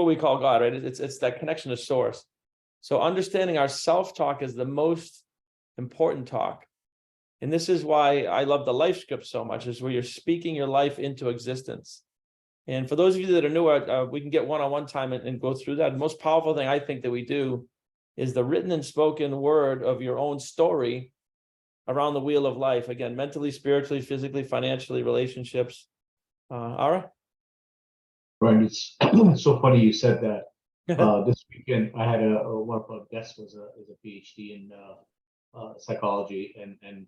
we call God, right? It's that connection to source. So understanding our self-talk is the most important talk. And this is why I love the life script so much, is where you're speaking your life into existence. And for those of you that are new, we can get one-on-one time and go through that. The most powerful thing I think that we do is the written and spoken word of your own story around the wheel of life. Again, mentally, spiritually, physically, financially, relationships. Ara? Right. It's so funny you said that. This weekend, I had one of our guests was a PhD in psychology, and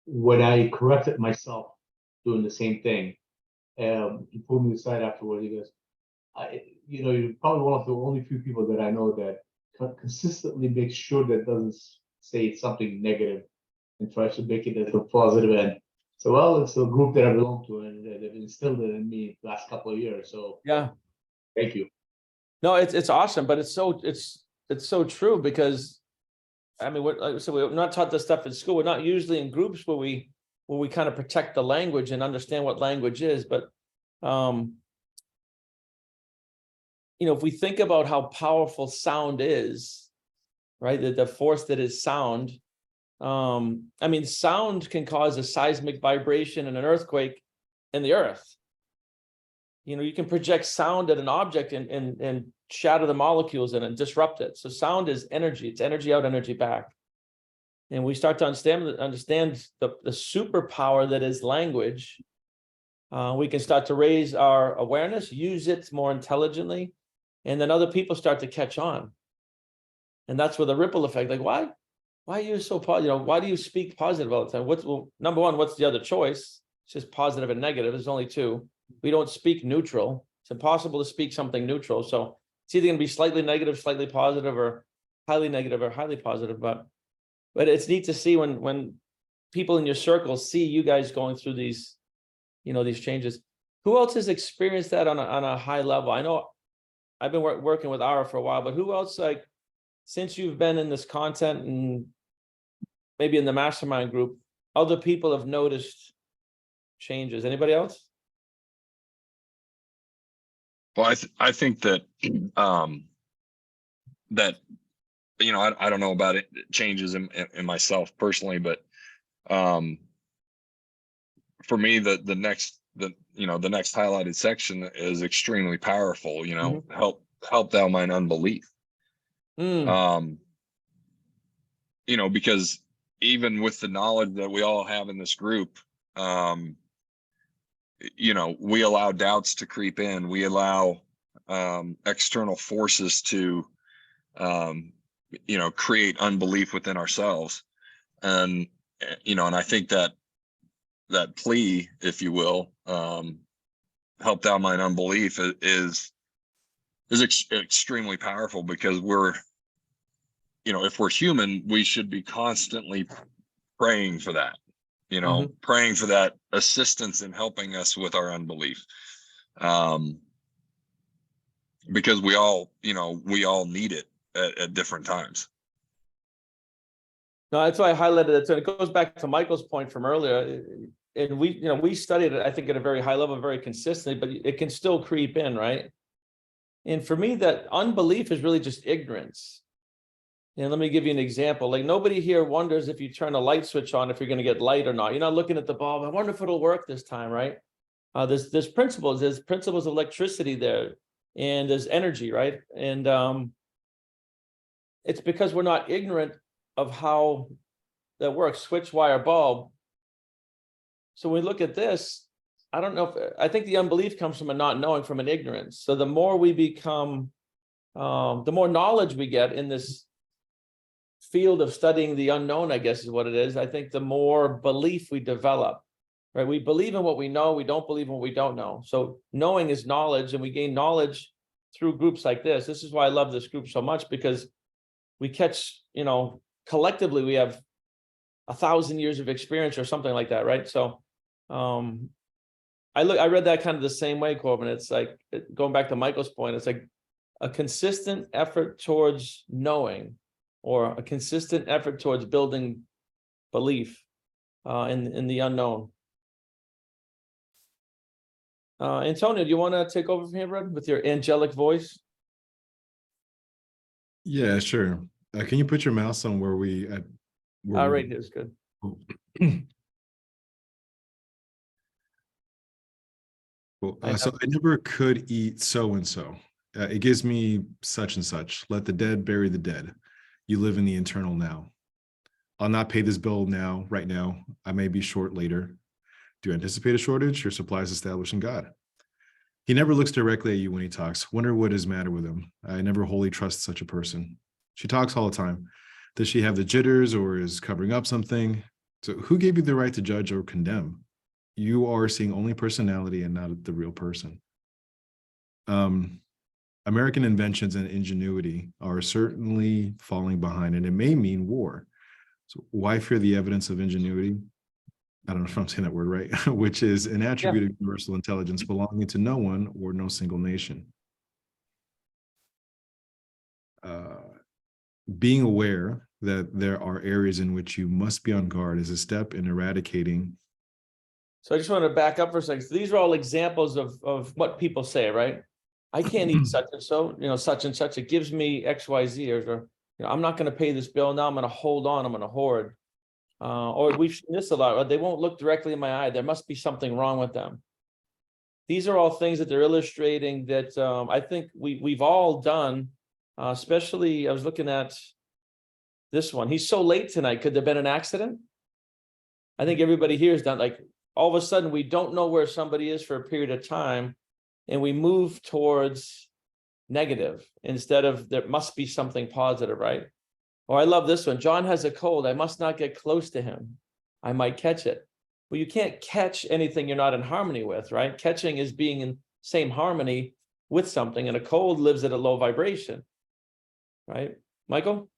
when I corrected myself doing the same thing, he pulled me aside afterward. He goes, you're probably one of the only few people that I know that consistently makes sure that doesn't say something negative and tries to make it as a positive end. So, well, it's a group that I belong to, and they've instilled it in me the last couple of years. So, yeah, thank you. No, it's awesome, but it's so true, because I mean, we're not taught this stuff in school. We're not usually in groups where we kind of protect the language and understand what language is. But if we think about how powerful sound is, right? The force that is sound. I mean, sound can cause a seismic vibration and an earthquake in the earth. You can project sound at an object and shatter the molecules in it and disrupt it. So sound is energy. It's energy out, energy back. And we start to understand the superpower that is language. We can start to raise our awareness, use it more intelligently, and then other people start to catch on. And that's where the ripple effect, like, why are you so positive? Why do you speak positive all the time? Number one, what's the other choice? It's just positive and negative. There's only two. We don't speak neutral. It's impossible to speak something neutral. So it's either going to be slightly negative, slightly positive, or highly negative or highly positive. But it's neat to see when people in your circle see you guys going through these, these changes. Who else has experienced that on a high level? I know I've been working with Ara for a while, but who else, like, since you've been in this content and maybe in the mastermind group, other people have noticed changes? Anybody else? Well, I think that that I don't know about it changes in myself personally, but for me the the next highlighted section is extremely powerful. Help thou mine unbelief. Because even with the knowledge that we all have in this group, we allow doubts to creep in. We allow external forces to create unbelief within ourselves. And I think that plea, if you will, help thou mine unbelief, is extremely powerful, because we're, if we're human, we should be constantly praying for that, praying for that assistance in helping us with our unbelief. Because we all need it at different times. No, that's why I highlighted it. So it goes back to Michael's point from earlier. And we studied it, I think, at a very high level, very consistently, but it can still creep in, right? And for me, that unbelief is really just ignorance. And let me give you an example. Like, nobody here wonders if you turn a light switch on, if you're going to get light or not. You're not looking at the bulb. I wonder if it'll work this time, right? There's principles of electricity there, and there's energy, right? And it's because we're not ignorant of how that works, switch, wire, bulb. So when we look at this, I think the unbelief comes from a not knowing, from an ignorance. So the more we become, the more knowledge we get in this field of studying the unknown, I guess is what it is, I think the more belief we develop, right? We believe in what we know, we don't believe in what we don't know. So knowing is knowledge, and we gain knowledge through groups like this. This is why I love this group so much, because we catch, collectively we have 1,000 years of experience or something like that, right? So I read that kind of the same way, Corbin. It's like, going back to Michael's point, it's like a consistent effort towards knowing, or a consistent effort towards building belief in the unknown. Antonio, do you want to take over from here, bud, with your angelic voice? Yeah, sure. Can you put your mouse on where we at? All right, here's good. Cool. So I never could eat so and so. It gives me such and such. Let the dead bury the dead. You live in the eternal now. I'll not pay this bill now, right now. I may be short later. Do you anticipate a shortage? Your supply is established in God. He never looks directly at you when he talks. Wonder what is matter with him. I never wholly trust such a person. She talks all the time. Does she have the jitters, or is covering up something? So who gave you the right to judge or condemn? You are seeing only personality and not the real person. American inventions and ingenuity are certainly falling behind, and it may mean war. So why fear the evidence of ingenuity? I don't know if I'm saying that word right, which is an attribute of universal intelligence belonging to no one or no single nation. Being aware that there are areas in which you must be on guard is a step in eradicating. So I just want to back up for a second. So these are all examples of what people say, right? I can't eat such and so, such and such. It gives me X, Y, Z, or I'm not going to pay this bill now. I'm going to hold on. I'm going to hoard. Or we've seen this a lot. Or they won't look directly in my eye. There must be something wrong with them. These are all things that they're illustrating that I think we've all done. Especially, I was looking at this one. He's so late tonight. Could there have been an accident? I think everybody here is done. Like, all of a sudden, we don't know where somebody is for a period of time, and we move towards negative instead of there must be something positive, right? Oh, I love this one. John has a cold. I must not get close to him. I might catch it. Well, you can't catch anything you're not in harmony with, right? Catching is being in same harmony with something, and a cold lives at a low vibration, right? Michael?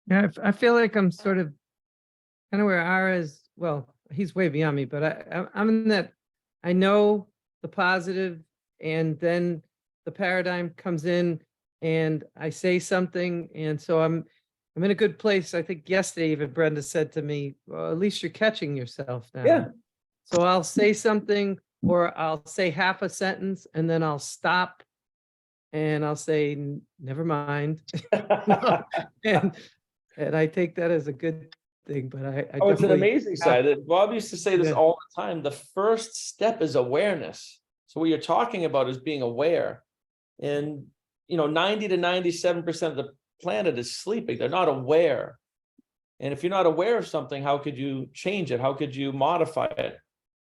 Yeah, I feel like I'm sort of kind of where Ara's, well, he's way beyond me, but I'm in that I know the positive, and then the paradigm comes in and I say something. And so I'm in a good place. I think yesterday even Brenda said to me, well, at least you're catching yourself now. Yeah. So I'll say something, or I'll say half a sentence, and then I'll stop and I'll say, never mind. and I take that as a good thing, but I Oh, it's an definitely amazing side. Bob used to say this Yeah. all the time. The first step is awareness. So what you're talking about is being aware. And, 90 to 97% of the planet is sleeping. They're not aware. And if you're not aware of something, how could you change it? How could you modify it?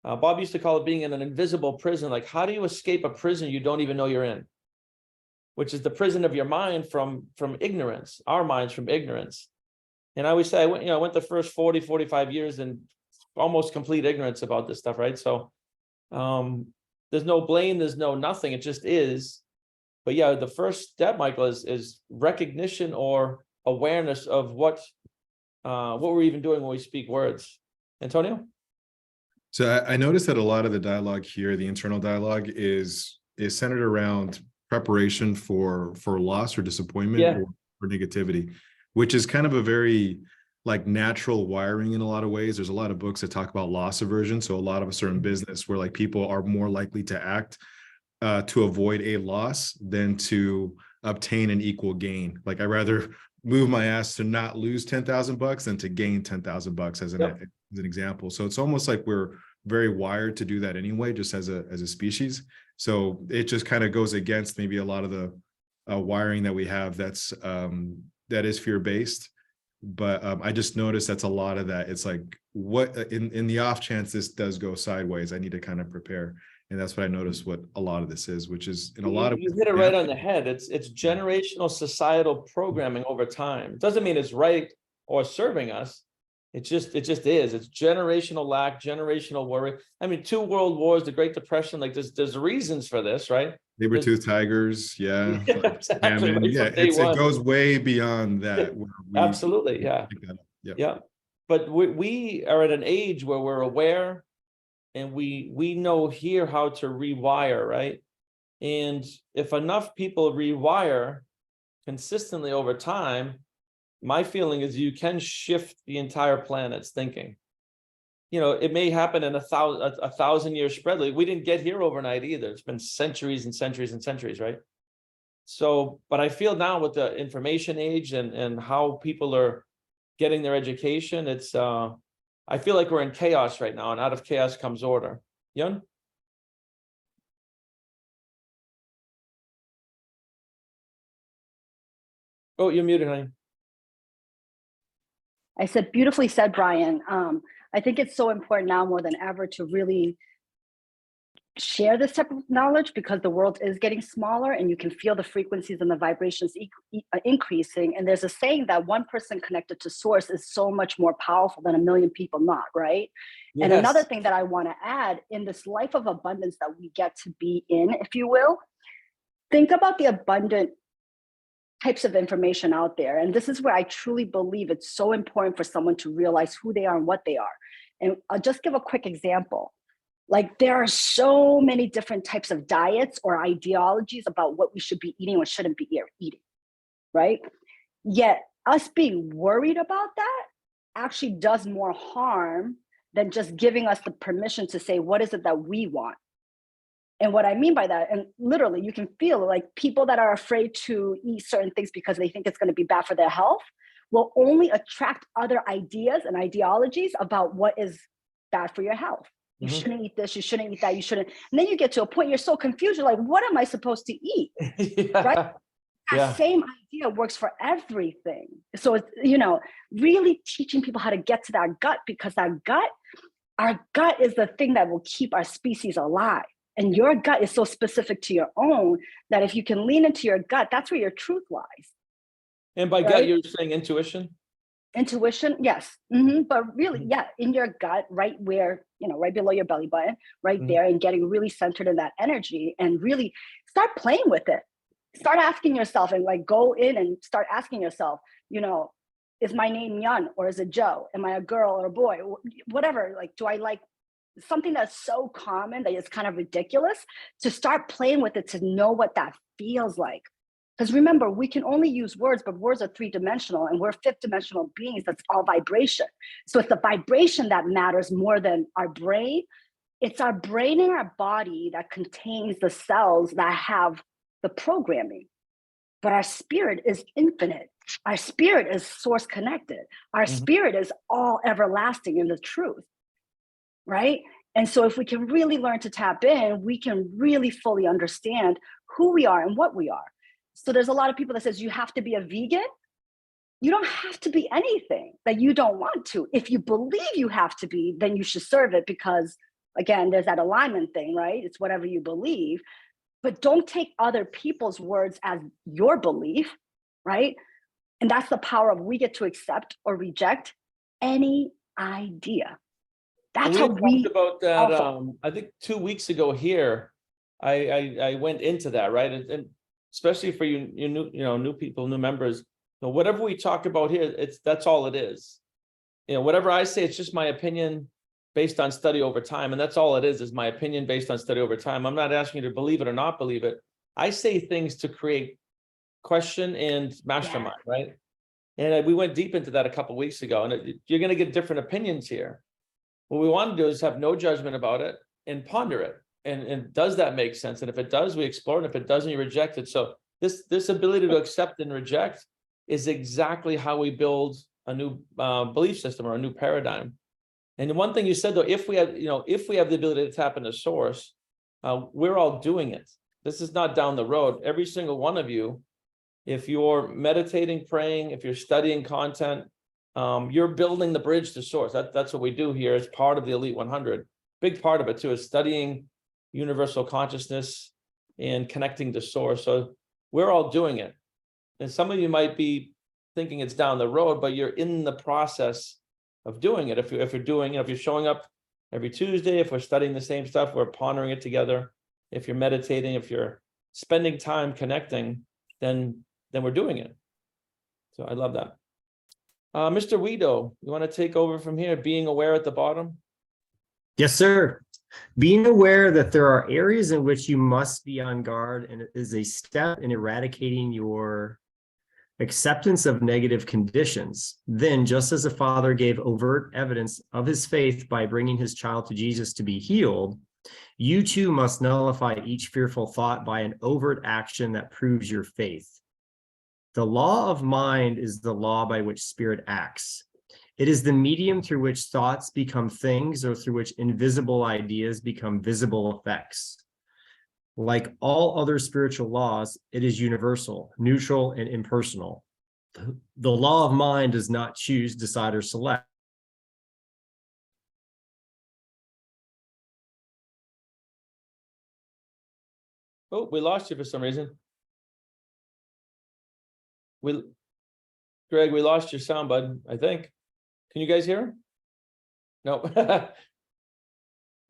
Bob used to call it being in an invisible prison. Like, how do you escape a prison you don't even know you're in? Which is the prison of your mind from ignorance, our minds from ignorance. And I always say, I went the first 40, 45 years in almost complete ignorance about this stuff, right? So there's no blame, there's no nothing, it just is. But yeah, the first step, Michael, is recognition or awareness of what we're even doing when we speak words. Antonio? So I noticed that a lot of the dialogue here, the internal dialogue, is centered around preparation for loss or disappointment Yeah. or negativity, which is kind of a very like natural wiring in a lot of ways. There's a lot of books that talk about loss aversion. So a lot of us are in business where like people are more likely to act to avoid a loss than to obtain an equal gain. Like I'd rather move my ass to not lose $10,000 than to gain $10,000 as an example. So it's almost like we're very wired to do that anyway, just as a species. So it just kind of goes against maybe a lot of the wiring that we have that is fear-based. But I just noticed that's a lot of that. It's like what in the off chance this does go sideways, I need to kind of prepare. And that's what I noticed what a lot of this is, which is in a lot of you hit it right on the head. It's generational societal programming over time. It doesn't mean it's right or serving us. It just is. It's generational lack, generational worry. I mean, 2 world wars, the Great Depression, like there's reasons for this, right? Saber-toothed tigers, yeah. Exactly, right Yeah, from day it one. goes way beyond that. Absolutely, yeah. Yeah. But we are at an age where we're aware and we know here how to rewire, right? And if enough people rewire consistently over time, my feeling is you can shift the entire planet's thinking. It may happen in a 1,000-year spread. Like we didn't get here overnight either. It's been centuries and centuries and centuries, right? So, but I feel now with the information age and how people are getting their education, it's I feel like we're in chaos right now, and out of chaos comes order. Yun? Oh, you're muted, honey. I said, beautifully said, Brian. I think it's so important now more than ever to really share this type of knowledge because the world is getting smaller and you can feel the frequencies and the vibrations increasing. And there's a saying that one person connected to source is so much more powerful than a million people not, right? Yes. And another thing that I want to add, in this life of abundance that we get to be in, if you will, think about the abundant types of information out there. And this is where I truly believe it's so important for someone to realize who they are and what they are. And I'll just give a quick example. Like there are so many different types of diets or ideologies about what we should be eating or shouldn't be eating, right? Yet us being worried about that actually does more harm than just giving us the permission to say, what is it that we want? And what I mean by that, and literally you can feel like people that are afraid to eat certain things because they think it's going to be bad for their health will only attract other ideas and ideologies about what is bad for your health. You shouldn't eat this, you shouldn't eat that, you shouldn't. And then you get to a point, you're so confused, you're like, what am I supposed to eat? Right? That same idea works for everything. So it's, really teaching people how to get to that gut, because our gut is the thing that will keep our species alive. And your gut is so specific to your own that if you can lean into your gut, that's where your truth lies. And by gut, you're saying intuition? Intuition, yes. But really, in your gut, right where, right below your belly button, right there, and getting really centered in that energy and really start playing with it. Start asking yourself and like go in and start asking yourself, is my name Yun or is it Joe? Am I a girl or a boy? Whatever, like, do I like something that's so common that it's kind of ridiculous, to start playing with it, to know what that feels like. Because remember, we can only use words, but words are 3-dimensional and we're 5th-dimensional beings. That's all vibration. So it's the vibration that matters more than our brain. It's our brain and our body that contains the cells that have the programming. but our spirit is infinite. Our spirit is source connected. Our spirit is all everlasting in the truth, right? And so if we can really learn to tap in, we can really fully understand who we are and what we are. So there's a lot of people that says you have to be a vegan. You don't have to be anything that you don't want to. If you believe you have to be, then you should serve it, because again, there's that alignment thing, right? It's whatever you believe, but don't take other people's words as your belief, right? And that's the power of, we get to accept or reject any idea. That's how we talked about that. I think 2 weeks ago here, I went into that, right? And especially for you new people, new members, whatever we talk about here, that's all it is. Whatever I say, it's just my opinion based on study over time, and that's all it is my opinion based on study over time. I'm not asking you to believe it or not believe it. I say things to create question and mastermind, right? And we went deep into that a couple of weeks ago, and you're going to get different opinions here. What we want to do is have no judgment about it and ponder it. And does that make sense? And if it does, we explore it. And if it doesn't, you reject it. So this ability to accept and reject is exactly how we build a new belief system or a new paradigm. And the one thing you said, though, if we have the ability to tap into source, we're all doing it. This is not down the road. Every single one of you, if you're meditating, praying, if you're studying content, you're building the bridge to source. That's what we do here as part of the Elite 100. Big part of it too is studying universal consciousness and connecting to source. So we're all doing it. And some of you might be thinking it's down the road, but you're in the process of doing it. If you're doing, if you're showing up every Tuesday, if we're studying the same stuff, we're pondering it together. If you're meditating, if you're spending time connecting, then we're doing it. So I love that. Mr. Weedo, you want to take over from here? Being aware at the bottom. Yes, sir. Being aware that there are areas in which you must be on guard, and it is a step in eradicating your acceptance of negative conditions. Then, just as a father gave overt evidence of his faith by bringing his child to Jesus to be healed, you too must nullify each fearful thought by an overt action that proves your faith. The law of mind is the law by which spirit acts. It is the medium through which thoughts become things, or through which invisible ideas become visible effects. Like all other spiritual laws, it is universal, neutral, and impersonal. The law of mind does not choose, decide, or select. Oh, we lost you for some reason. Greg, we lost your sound, bud, I think. Can you guys hear him? No.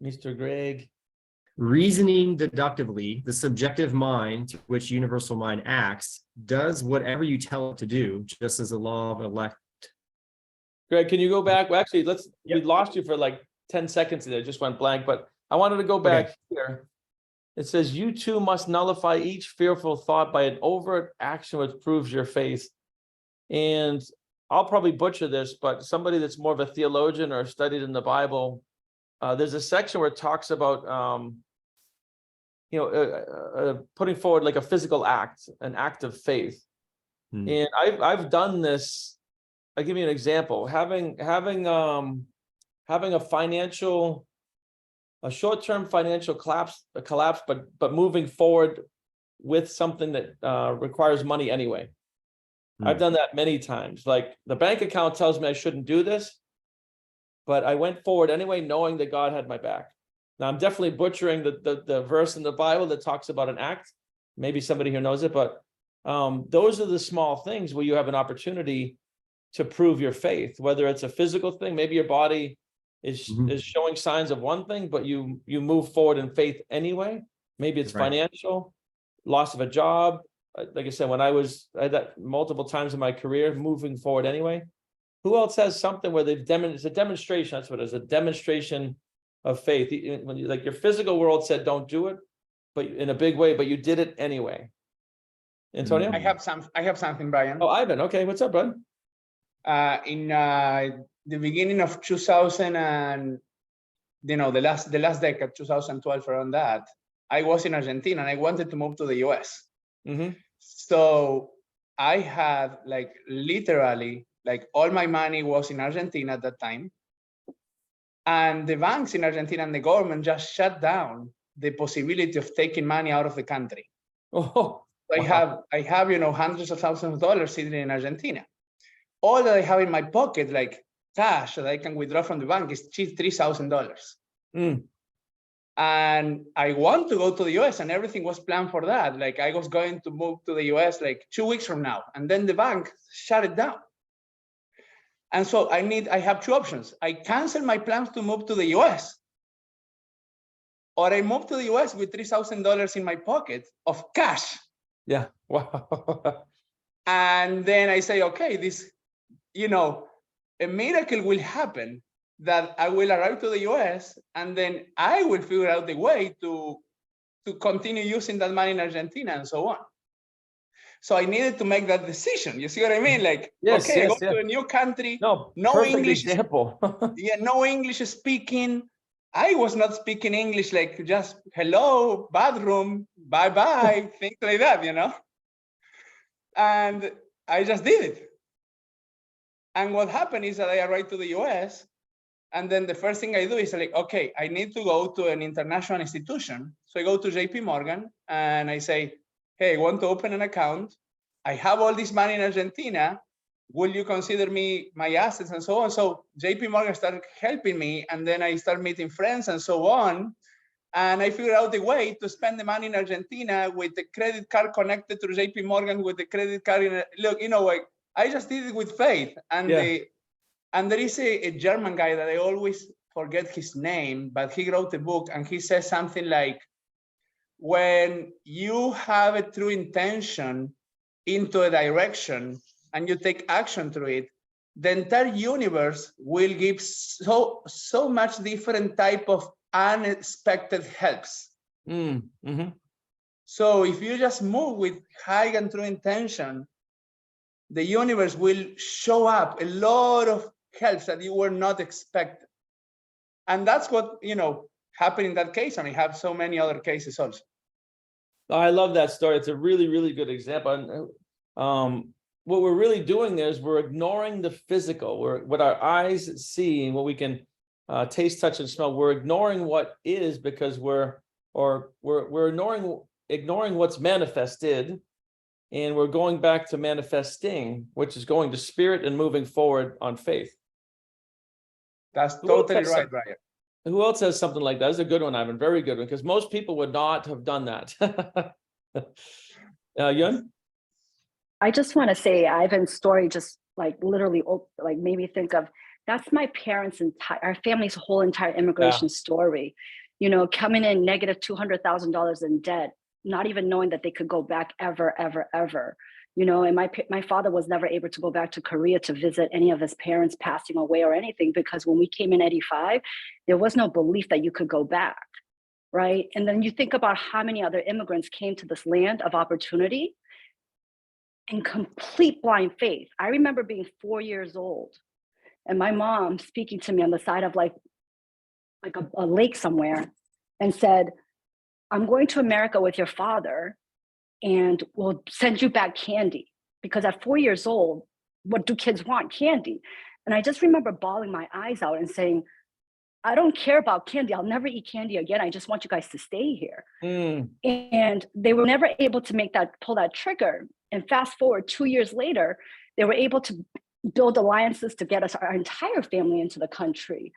Mr. Greg. Reasoning deductively, the subjective mind to which universal mind acts does whatever you tell it to do, just as the law of elect. Greg, can you go back? Well, actually, we lost you for like 10 seconds there, just went blank, but I wanted to go back here. It says, you too must nullify each fearful thought by an overt action which proves your faith. And I'll probably butcher this, but somebody that's more of a theologian or studied in the Bible, there's a section where it talks about, putting forward like a physical act, an act of faith. And I've done this. I'll give you an example. Having a short-term financial collapse, but moving forward with something that requires money anyway. I've done that many times. Like the bank account tells me I shouldn't do this, but I went forward anyway, knowing that God had my back. Now I'm definitely butchering the verse in the Bible that talks about an act. Maybe somebody here knows it, but those are the small things where you have an opportunity to prove your faith, whether it's a physical thing, maybe your body is showing signs of one thing, but you move forward in faith anyway. Maybe it's financial, loss of a job. Like I said, when I had that multiple times in my career, moving forward anyway. Who else has something where it's a demonstration? That's what it is, a demonstration of faith. When like your physical world said, don't do it, but in a big way, but you did it anyway. Antonio? I have something, Brian. Oh, Ivan. Okay. What's up, bud? In the beginning of 2000 and, the last decade, 2012, around that, I was in Argentina and I wanted to move to the US. So I had like literally like all my money was in Argentina at that time. And the banks in Argentina and the government just shut down the possibility of taking money out of the country. Oh, So I have, you know, hundreds of thousands of dollars sitting in Argentina. All that I have in my pocket, like cash that I can withdraw from the bank, is $3,000. Mm. And I want to go to the US, and everything was planned for that. Like I was going to move to the US like 2 weeks from now, and then the bank shut it down. And so I have two options. I cancel my plans to move to the US, or I move to the US with $3,000 in my pocket of cash. Yeah. Wow. And then I say, okay, this, you know, a miracle will happen that I will arrive to the US, and then I will figure out the way to continue using that money in Argentina and so on. So I needed to make that decision. You see what I mean? Like, Yes, okay, yes, I go to a new country, No, no perfect English, example. yeah, no English speaking. I was not speaking English, like just hello, bathroom, bye-bye, things like that, you know? And I just did it. And what happened is that I arrived to the US, and then the first thing I do is like, okay, I need to go to an international institution. So I go to JP Morgan and I say, hey, I want to open an account. I have all this money in Argentina. Will you consider me my assets and so on? So JP Morgan started helping me, and then I started meeting friends and so on. And I figured out a way to spend the money in Argentina with the credit card connected to JP Morgan with the credit card. Look, you know, like, I just did it with faith. And there is a German guy that I always forget his name, but he wrote a book, and he says something like, when you have a true intention into a direction and you take action through it, the entire universe will give so much different type of unexpected helps. So if you just move with high and true intention, the universe will show up a lot of helps that you were not expecting. And that's what, you know, happened in that case. And I have so many other cases also. I love that story. It's a really, really good example. And what we're really doing there is we're ignoring the physical. What our eyes see and what we can taste, touch, and smell. We're ignoring what is because we're ignoring what's manifested, and we're going back to manifesting, which is going to spirit and moving forward on faith. That's totally right, Brian. Who else has something like that? That's a good one, Ivan. Very good one, because most people would not have done that. Yun? I just want to say Ivan's story just like literally like made me think of, that's my parents' our family's whole entire immigration story. You know, coming in negative $200,000 in debt, not even knowing that they could go back ever, ever, ever. You know, and my father was never able to go back to Korea to visit any of his parents passing away or anything, because when we came in '85, there was no belief that you could go back, right? And then you think about how many other immigrants came to this land of opportunity in complete blind faith. I remember being 4 years old and my mom speaking to me on the side of like a lake somewhere and said, I'm going to America with your father and we'll send you back candy. Because at 4 years old, what do kids want? Candy. And I just remember bawling my eyes out and saying, I don't care about candy. I'll never eat candy again. I just want you guys to stay here. And they were never able to pull that trigger. And fast forward 2 years later, they were able to build alliances to get us our entire family into the country.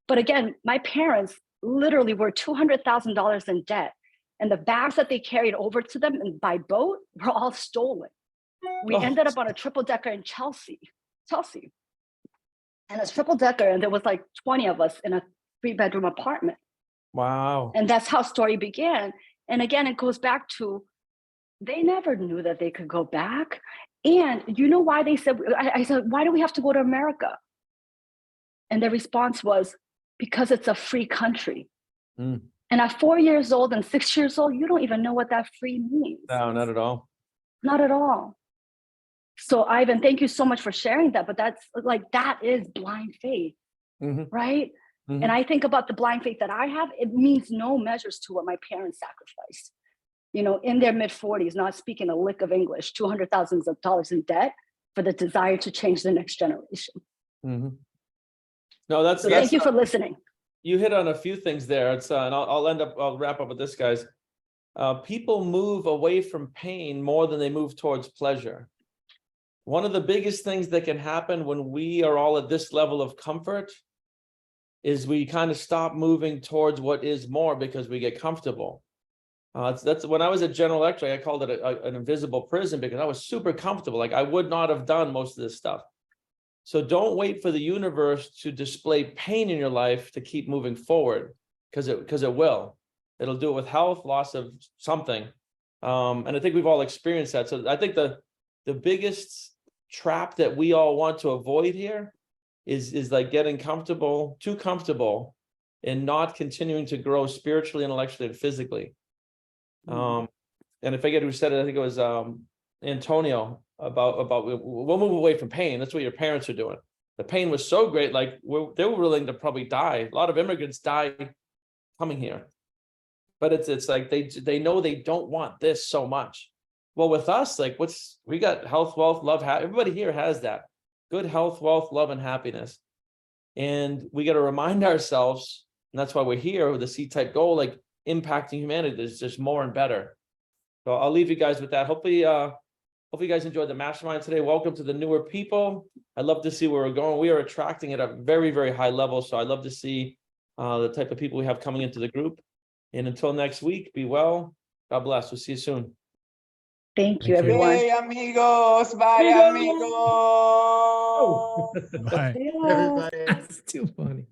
But again, my parents literally were $200,000 in debt. And the bags that they carried over to them by boat were all stolen. We ended up on a triple decker in Chelsea. And it's triple decker, and there was like 20 of us in a 3-bedroom apartment. Wow. And that's how story began. And again, it goes back to, they never knew that they could go back. And you know why they said, I said, why do we have to go to America? And their response was, because it's a free country. And at 4 years old and 6 years old, you don't even know what that free means. No, not at all. Not at all. So Ivan, thank you so much for sharing that. But that's like, that is blind faith, right? And I think about the blind faith that I have, it means no measures to what my parents sacrificed. in their mid 40s, not speaking a lick of English, $200,000 in debt for the desire to change the next generation. Mhm. No, that's So thank you for listening. You hit on a few things there. It's and I'll wrap up with this, guys. People move away from pain more than they move towards pleasure. One of the biggest things that can happen when we are all at this level of comfort is we kind of stop moving towards what is more because we get comfortable. That's when I was at General Electric, I called it an invisible prison because I was super comfortable. Like I would not have done most of this stuff. So don't wait for the universe to display pain in your life to keep moving forward, because it will. It'll do it with health, loss of something. And I think we've all experienced that. So I think the biggest trap that we all want to avoid here is like getting too comfortable and not continuing to grow spiritually, intellectually, and physically. And I forget who said it, I think it was Antonio, about we'll move away from pain. That's what your parents are doing. The pain was so great, like they were willing to probably die. A lot of immigrants die coming here, but it's like they know they don't want this so much. Well, with us, like we got health, wealth, love, everybody here has that good health, wealth, love, and happiness. And we got to remind ourselves, and that's why we're here with the C-type goal, like impacting humanity. There's just more and better. So I'll leave you guys with that. Hopefully you guys enjoyed the mastermind today. Welcome to the newer people. I'd love to see where we're going. We are attracting at a very, very high level. So I'd love to see the type of people we have coming into the group. And until next week, be well. God bless. We'll see you soon. Thank you, everyone. Hey, amigos. Bye, amigos. Bye. Everybody. That's too funny.